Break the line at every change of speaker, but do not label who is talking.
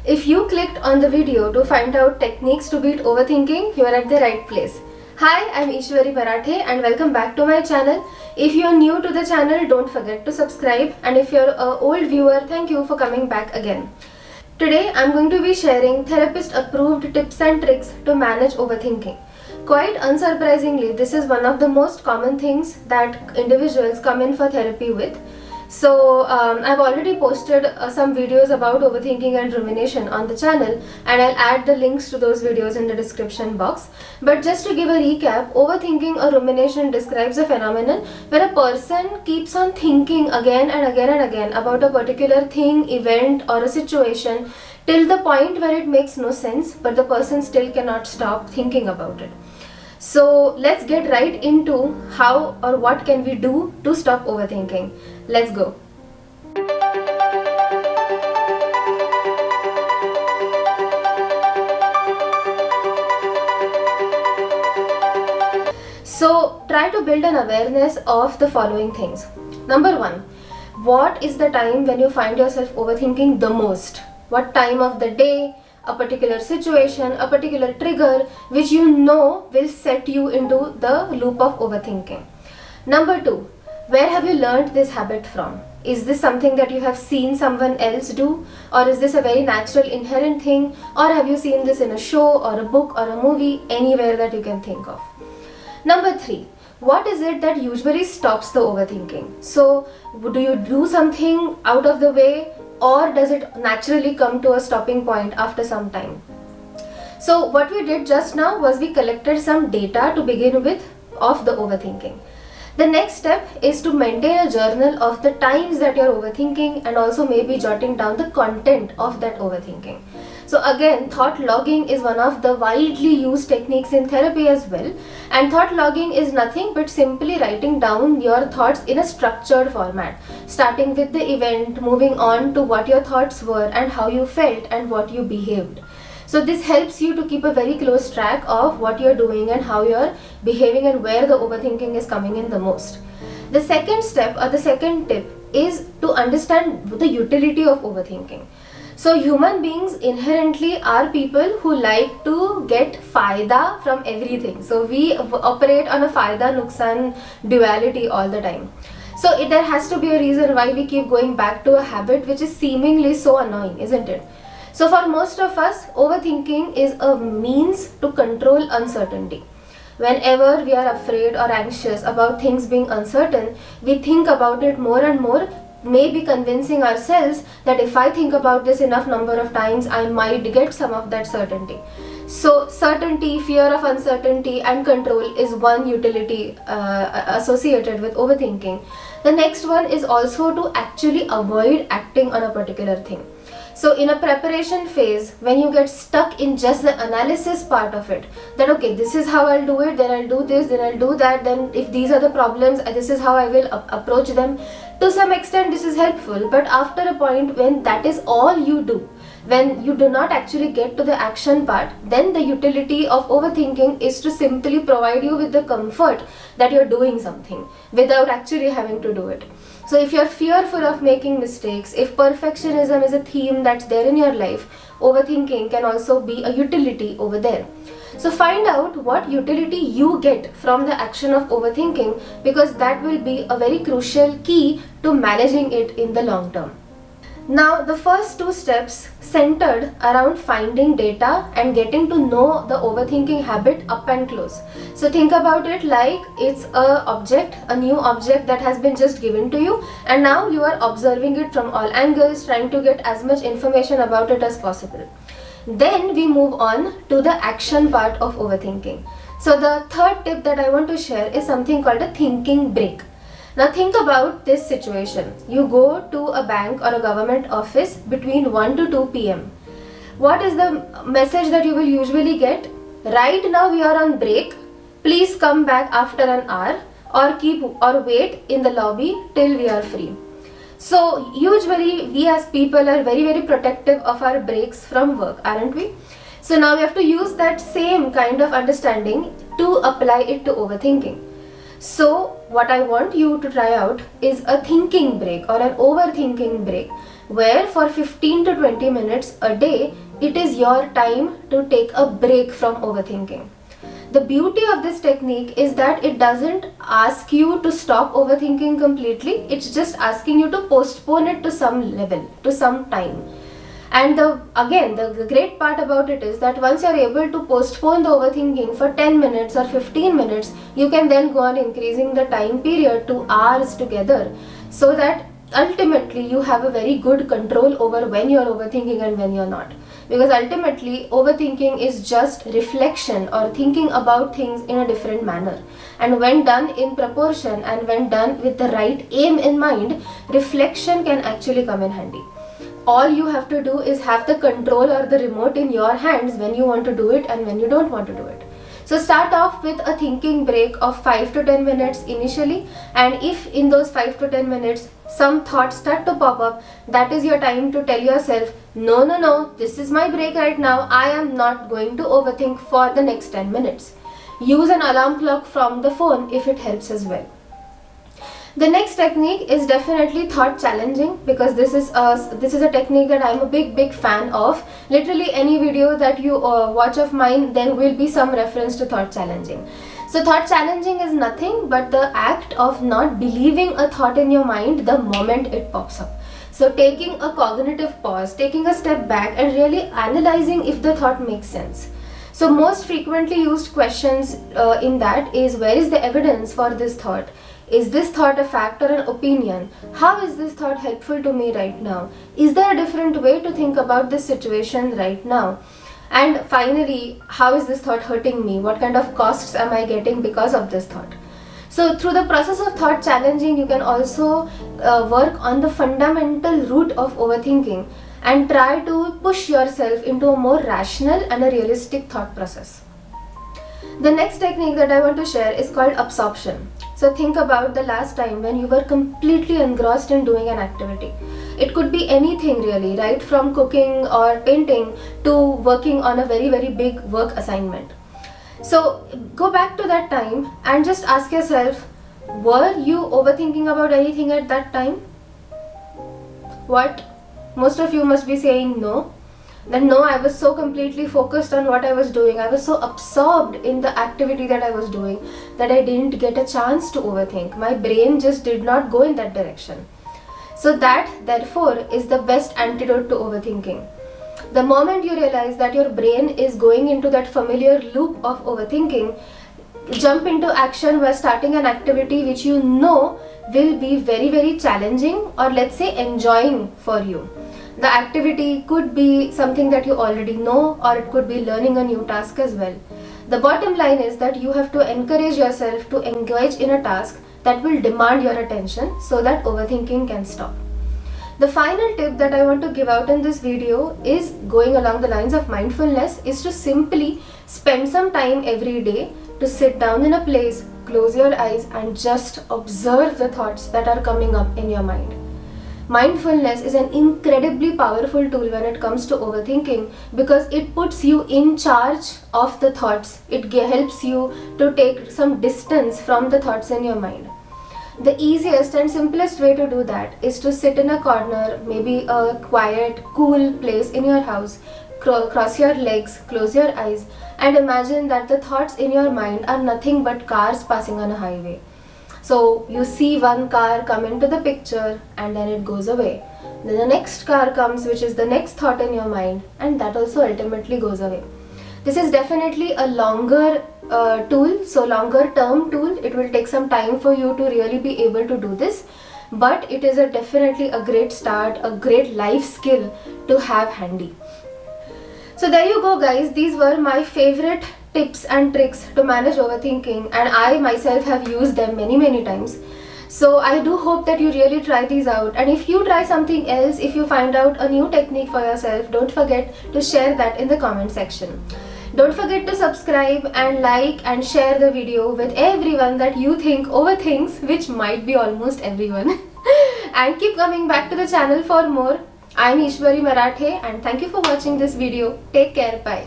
If you clicked on the video to find out techniques to beat overthinking, you are at the right place. Hi, I'm Ishwari Parathe and welcome back to my channel. If you are new to the channel, don't forget to subscribe, and if you're an old viewer, thank you for coming back again. Today, I'm going to be sharing therapist approved tips and tricks to manage overthinking. Quite unsurprisingly, this is one of the most common things that individuals come in for therapy with. So I've already posted some videos about overthinking and rumination on the channel, and I'll add the links to those videos in the description box. But just to give a recap, overthinking or rumination describes a phenomenon where a person keeps on thinking again and again and again about a particular thing, event or a situation till the point where it makes no sense, but the person still cannot stop thinking about it. So let's get right into how or what can we do to stop overthinking. Let's go. So try to build an awareness of the following things. Number one, what is the time when you find yourself overthinking the most? What time of the day, a particular situation, a particular trigger which you know will set you into the loop of overthinking. Number two, where have you learned this habit from? Is this something that you have seen someone else do, or is this a very natural inherent thing, or have you seen this in a show or a book or a movie, anywhere that you can think of? Number three, what is it that usually stops the overthinking? So do you do something out of the way, or does it naturally come to a stopping point after some time? So what we did just now was we collected some data to begin with of the overthinking. The next step is to maintain a journal of the times that you're overthinking, and also maybe jotting down the content of that overthinking. So again, thought logging is one of the widely used techniques in therapy as well. And thought logging is nothing but simply writing down your thoughts in a structured format, starting with the event, moving on to what your thoughts were and how you felt and what you behaved. So this helps you to keep a very close track of what you're doing and how you're behaving and where the overthinking is coming in the most. The second step or the second tip is to understand the utility of overthinking. So human beings inherently are people who like to get fayda from everything. So we operate on a fayda nuksan duality all the time. So there has to be a reason why we keep going back to a habit which is seemingly so annoying, isn't it? So for most of us, overthinking is a means to control uncertainty. Whenever we are afraid or anxious about things being uncertain, we think about it more and more, maybe convincing ourselves that if I think about this enough number of times, I might get some of that certainty. So certainty, fear of uncertainty and control is one utility associated with overthinking. The next one is also to actually avoid acting on a particular thing. So in a preparation phase, when you get stuck in just the analysis part of it, that okay, this is how I'll do it, then I'll do this, then I'll do that, then if these are the problems, this is how I will approach them. To some extent this is helpful, but after a point when that is all you do, when you do not actually get to the action part, then the utility of overthinking is to simply provide you with the comfort that you're doing something without actually having to do it. So if you're fearful of making mistakes, if perfectionism is a theme that's there in your life, overthinking can also be a utility over there. So find out what utility you get from the action of overthinking, because that will be a very crucial key to managing it in the long term. Now the first two steps centered around finding data and getting to know the overthinking habit up and close. So think about it like it's a new object that has been just given to you, and now you are observing it from all angles, trying to get as much information about it as possible. Then we move on to the action part of overthinking. So the third tip that I want to share is something called a thinking break. Now think about this situation. You go to a bank or a government office between 1 to 2 p.m. What is the message that you will usually get? Right now we are on break. Please come back after an hour, or wait in the lobby till we are free. So usually we as people are very, very protective of our breaks from work, aren't we? So now we have to use that same kind of understanding to apply it to overthinking. So what I want you to try out is a thinking break or an overthinking break where for 15 to 20 minutes a day, it is your time to take a break from overthinking. The beauty of this technique is that it doesn't ask you to stop overthinking completely. It's just asking you to postpone it to some level, to some time. And the great part about it is that once you're able to postpone the overthinking for 10 minutes or 15 minutes, you can then go on increasing the time period to hours together, so that ultimately you have a very good control over when you're overthinking and when you're not. Because ultimately overthinking is just reflection or thinking about things in a different manner, and when done in proportion and when done with the right aim in mind, reflection can actually come in handy. All you have to do is have the control or the remote in your hands when you want to do it and when you don't want to do it. So start off with a thinking break of 5 to 10 minutes initially, and if in those 5 to 10 minutes some thoughts start to pop up, that is your time to tell yourself, no, this is my break right now, I am not going to overthink for the next 10 minutes. Use an alarm clock from the phone if it helps as well. The next technique is definitely thought challenging, because this is a technique that I'm a big fan of. Literally any video that you watch of mine, there will be some reference to thought challenging. So thought challenging is nothing but the act of not believing a thought in your mind the moment it pops up. So taking a cognitive pause, taking a step back and really analyzing if the thought makes sense. So most frequently used questions in that is, where is the evidence for this thought? Is this thought a fact or an opinion? How is this thought helpful to me right now? Is there a different way to think about this situation right now? And finally, how is this thought hurting me? What kind of costs am I getting because of this thought? So through the process of thought challenging, you can also work on the fundamental root of overthinking and try to push yourself into a more rational and a realistic thought process. The next technique that I want to share is called absorption. So think about the last time when you were completely engrossed in doing an activity. It could be anything really, right? From cooking or painting to working on a very big work assignment. So go back to that time and just ask yourself, were you overthinking about anything at that time? What? Most of you must be saying no. Then no, I was so completely focused on what I was doing. I was so absorbed in the activity that I was doing that I didn't get a chance to overthink. My brain just did not go in that direction. So that, therefore, is the best antidote to overthinking. The moment you realize that your brain is going into that familiar loop of overthinking, jump into action by starting an activity which you know will be very challenging, or let's say enjoying for you. The activity could be something that you already know, or it could be learning a new task as well. The bottom line is that you have to encourage yourself to engage in a task that will demand your attention so that overthinking can stop. The final tip that I want to give out in this video is going along the lines of mindfulness, is to simply spend some time every day to sit down in a place, close your eyes and just observe the thoughts that are coming up in your mind. Mindfulness is an incredibly powerful tool when it comes to overthinking, because it puts you in charge of the thoughts. It helps you to take some distance from the thoughts in your mind. The easiest and simplest way to do that is to sit in a corner, maybe a quiet, cool place in your house, cross your legs, close your eyes and imagine that the thoughts in your mind are nothing but cars passing on a highway. So you see one car come into the picture and then it goes away. Then the next car comes, which is the next thought in your mind, and that also ultimately goes away. This is definitely a longer tool, so longer term tool. It will take some time for you to really be able to do this, but it is definitely a great start, a great life skill to have handy. So there you go guys, these were my favorite tips and tricks to manage overthinking, and I myself have used them many times. So I do hope that you really try these out, and if you try something else, if you find out a new technique for yourself, don't forget to share that in the comment section. Don't forget to subscribe and like and share the video with everyone that you think overthinks, which might be almost everyone. And keep coming back to the channel for more. I'm Ishwari Marathe and thank you for watching this video. Take care. Bye.